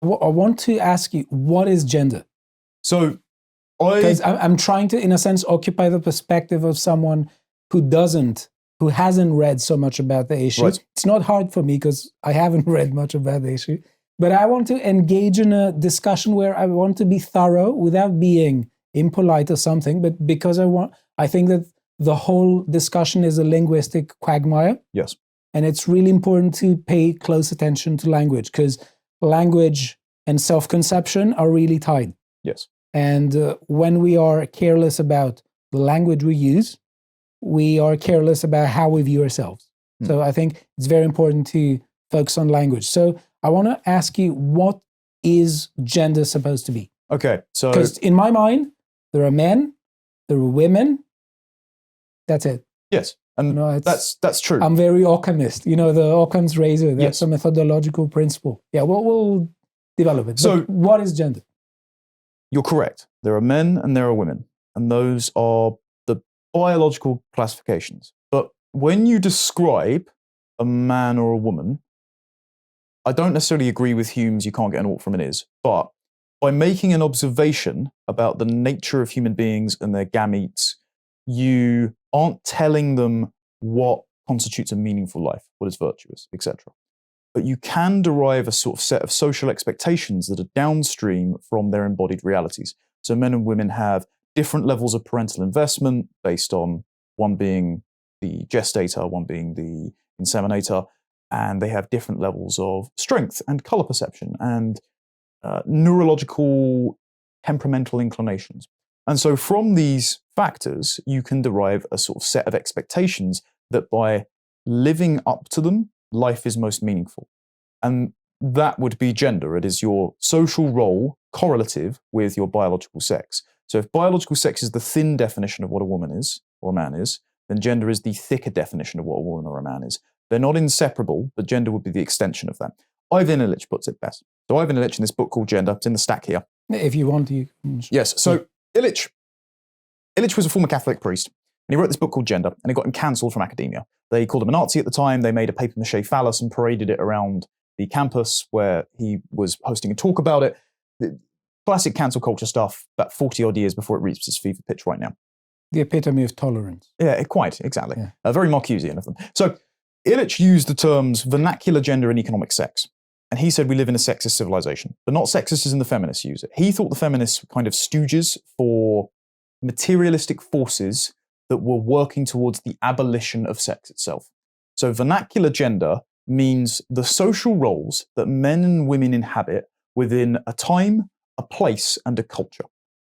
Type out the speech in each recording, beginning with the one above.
I want to ask you, what is gender? So because I'm trying to, in a sense, occupy the perspective of someone who hasn't read so much about the issue. Right. It's not hard for me because I haven't read much about the issue, but I want to engage in a discussion where I want to be thorough without being impolite or something, but because I think that the whole discussion is a linguistic quagmire. Yes. And it's really important to pay close attention to language, because language and self-conception are really tied. Yes. And when we are careless about the language we use, we are careless about how we view ourselves. So I think it's very important to focus on language. So I want to ask you, what is gender supposed to be? Okay, so... Because in my mind, there are men, there are women, that's it. Yes, and that's true. I'm very Occamist, the Occam's razor, that's a methodological principle. Yeah, we'll develop it. So what is gender? You're correct. There are men and there are women, and those are the biological classifications. But when you describe a man or a woman, I don't necessarily agree with Hume's you can't get an ought from an is, but by making an observation about the nature of human beings and their gametes, you aren't telling them what constitutes a meaningful life, what is virtuous, etc. But you can derive a sort of set of social expectations that are downstream from their embodied realities. So men and women have different levels of parental investment based on one being the gestator, one being the inseminator, and they have different levels of strength and color perception and neurological temperamental inclinations. And so from these factors, you can derive a sort of set of expectations that by living up to them, life is most meaningful. And that would be gender. It is your social role correlative with your biological sex. So if biological sex is the thin definition of what a woman is, or a man is, then gender is the thicker definition of what a woman or a man is. They're not inseparable, but gender would be the extension of that. Ivan Illich puts it best. So Ivan Illich in this book called Gender, it's in the stack here. If you want to. Yes, so Illich was a former Catholic priest, and he wrote this book called Gender, and it got him cancelled from academia. They called him a Nazi at the time. They made a papier-mâché phallus and paraded it around the campus where he was hosting a talk about it. The classic cancel culture stuff, about 40-odd years before it reaches its fever pitch right now. The epitome of tolerance. Yeah, quite, exactly. Yeah. Very Marcusean of them. So Illich used the terms vernacular gender and economic sex. And he said we live in a sexist civilization, but not sexist as in the feminists use it. He thought the feminists were kind of stooges for materialistic forces that were working towards the abolition of sex itself. So vernacular gender means the social roles that men and women inhabit within a time, a place, and a culture.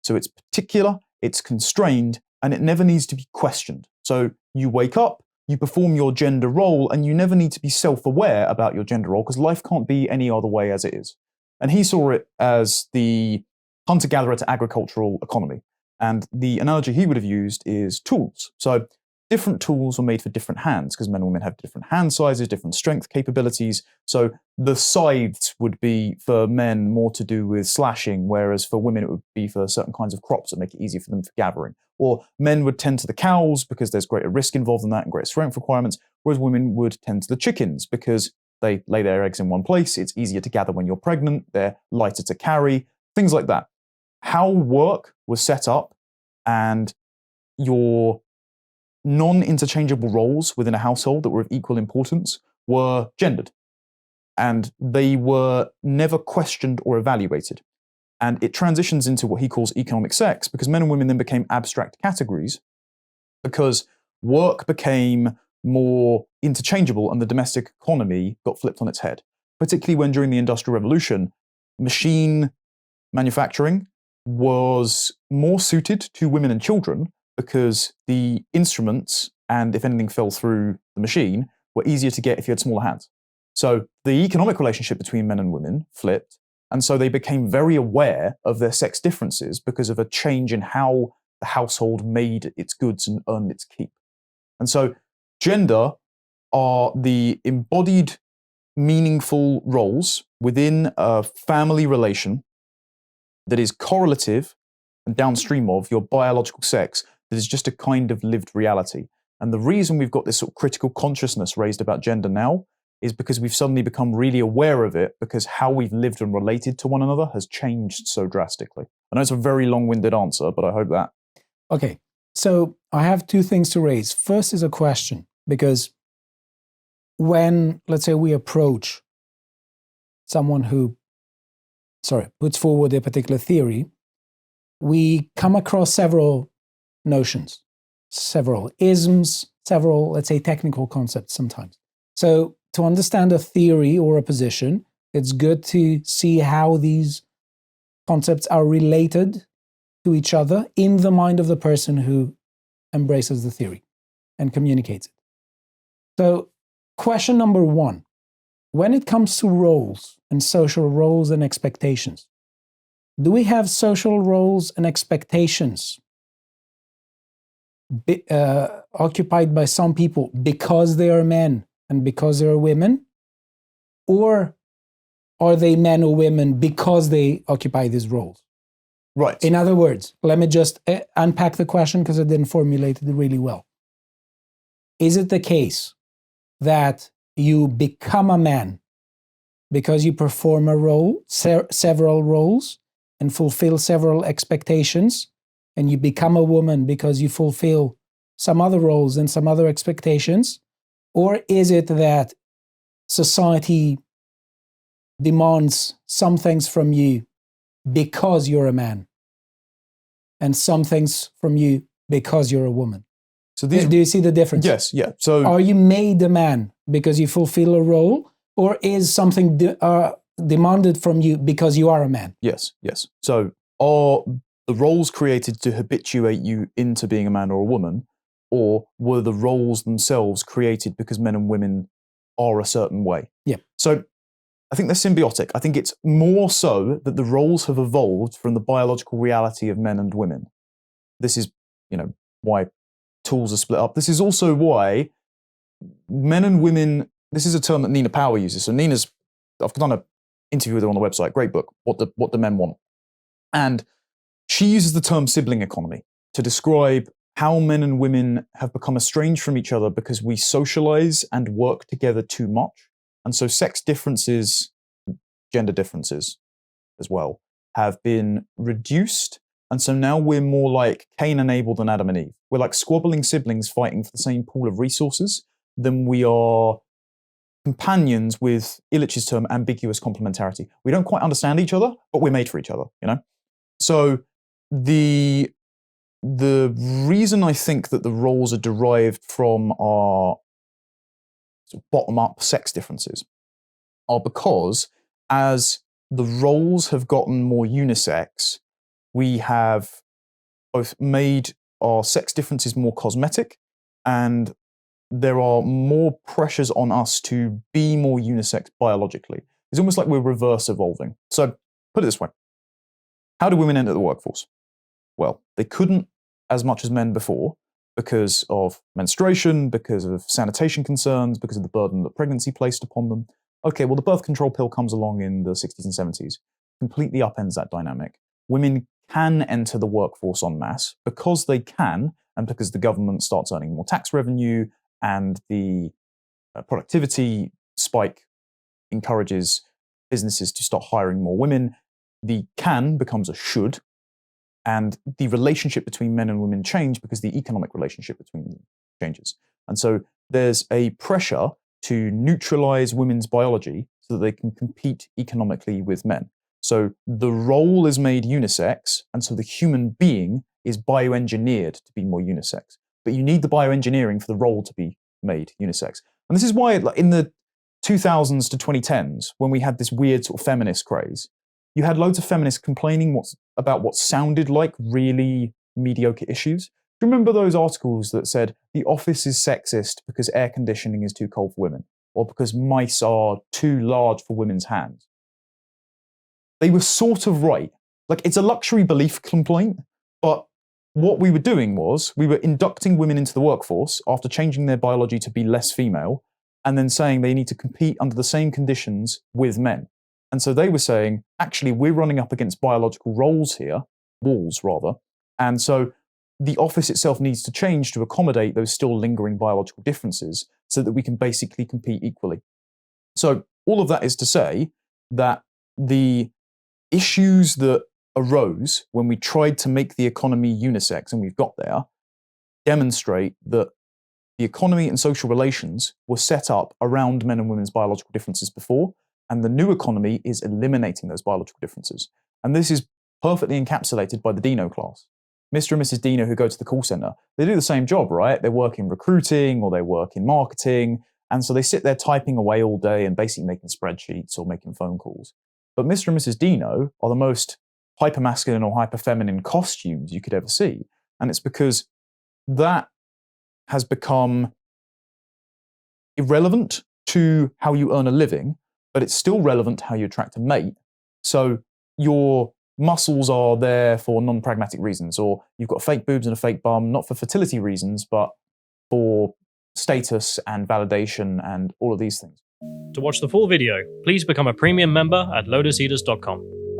So it's particular, it's constrained, and it never needs to be questioned. So you wake up, you perform your gender role, and you never need to be self-aware about your gender role because life can't be any other way as it is. And he saw it as the hunter-gatherer to agricultural economy. And the analogy he would have used is tools. So different tools were made for different hands because men and women have different hand sizes, different strength capabilities. So the scythes would be for men more to do with slashing, whereas for women it would be for certain kinds of crops that make it easier for them for gathering. Or men would tend to the cows because there's greater risk involved in that and greater strength requirements, whereas women would tend to the chickens because they lay their eggs in one place, it's easier to gather when you're pregnant, they're lighter to carry, things like that. How work was set up and your non-interchangeable roles within a household that were of equal importance were gendered. And they were never questioned or evaluated. And it transitions into what he calls economic sex because men and women then became abstract categories because work became more interchangeable and the domestic economy got flipped on its head, particularly when during the Industrial Revolution, machine manufacturing was more suited to women and children because the instruments, and if anything fell through the machine, were easier to get if you had smaller hands. So the economic relationship between men and women flipped, and so they became very aware of their sex differences because of a change in how the household made its goods and earned its keep. And so gender are the embodied meaningful roles within a family relation that is correlative and downstream of your biological sex that is just a kind of lived reality. And the reason we've got this sort of critical consciousness raised about gender now is because we've suddenly become really aware of it because how we've lived and related to one another has changed so drastically. I know it's a very long-winded answer, but I hope that. Okay, so I have two things to raise. First is a question, because when, let's say, we approach someone who, puts forward a particular theory, we come across several notions, several isms, several, let's say, technical concepts sometimes. So to understand a theory or a position, it's good to see how these concepts are related to each other in the mind of the person who embraces the theory and communicates it. So question number one, when it comes to roles and social roles and expectations, do we have social roles and expectations occupied by some people because they are men and because they are women? Or are they men or women because they occupy these roles? Right. In other words, let me just unpack the question because I didn't formulate it really well. Is it the case that you become a man because you perform a role, several roles, and fulfill several expectations, and you become a woman because you fulfill some other roles and some other expectations? Or is it that society demands some things from you because you're a man and some things from you because you're a woman? So do you see the difference? Yes, yeah. So are you made a man because you fulfill a role, or is something demanded from you because you are a man? Yes, yes. So are the roles created to habituate you into being a man or a woman, or were the roles themselves created because men and women are a certain way? Yeah. So I think they're symbiotic. I think it's more so that the roles have evolved from the biological reality of men and women. This is, why tools are split up. This is also why men and women, this is a term that Nina Power uses. So I've done an interview with her on the website, great book, What the Men Want. And she uses the term sibling economy to describe how men and women have become estranged from each other because we socialize and work together too much. And so sex differences, gender differences as well, have been reduced. And so now we're more like Cain and Abel than Adam and Eve. We're like squabbling siblings fighting for the same pool of resources than we are companions with Illich's term, ambiguous complementarity. We don't quite understand each other, but we're made for each other, So the reason I think that the roles are derived from our bottom-up sex differences are because as the roles have gotten more unisex, we have both made our sex differences more cosmetic, and there are more pressures on us to be more unisex biologically. It's almost like we're reverse evolving. So put it this way. How do women enter the workforce? Well, they couldn't as much as men before because of menstruation, because of sanitation concerns, because of the burden that pregnancy placed upon them. Okay, well, the birth control pill comes along in the 60s and 70s, completely upends that dynamic. Women can enter the workforce en masse because they can, and because the government starts earning more tax revenue, and the productivity spike encourages businesses to start hiring more women. The can becomes a should, and the relationship between men and women change because the economic relationship between them changes. And so there's a pressure to neutralize women's biology so that they can compete economically with men. So the role is made unisex, and so the human being is bioengineered to be more unisex. But you need the bioengineering for the role to be made unisex. And this is why in the 2000s to 2010s, when we had this weird sort of feminist craze, you had loads of feminists complaining about what sounded like really mediocre issues. Do you remember those articles that said the office is sexist because air conditioning is too cold for women, or because mice are too large for women's hands? They were sort of right. Like, it's a luxury belief complaint, but what we were doing was we were inducting women into the workforce after changing their biology to be less female, and then saying they need to compete under the same conditions with men. And so they were saying, actually, we're running up against biological walls rather. And so the office itself needs to change to accommodate those still lingering biological differences so that we can basically compete equally. So all of that is to say that the issues that arose when we tried to make the economy unisex, and we've got there, demonstrate that the economy and social relations were set up around men and women's biological differences before, and the new economy is eliminating those biological differences. And this is perfectly encapsulated by the Dino class. Mr. and Mrs. Dino who go to the call center, they do the same job, right? They work in recruiting or they work in marketing, and so they sit there typing away all day and basically making spreadsheets or making phone calls. But Mr. and Mrs. Dino are the most hypermasculine or hyperfeminine costumes you could ever see. And it's because that has become irrelevant to how you earn a living, but it's still relevant to how you attract a mate. So your muscles are there for non-pragmatic reasons, or you've got fake boobs and a fake bum, not for fertility reasons, but for status and validation and all of these things. To watch the full video, please become a premium member at lotuseaters.com.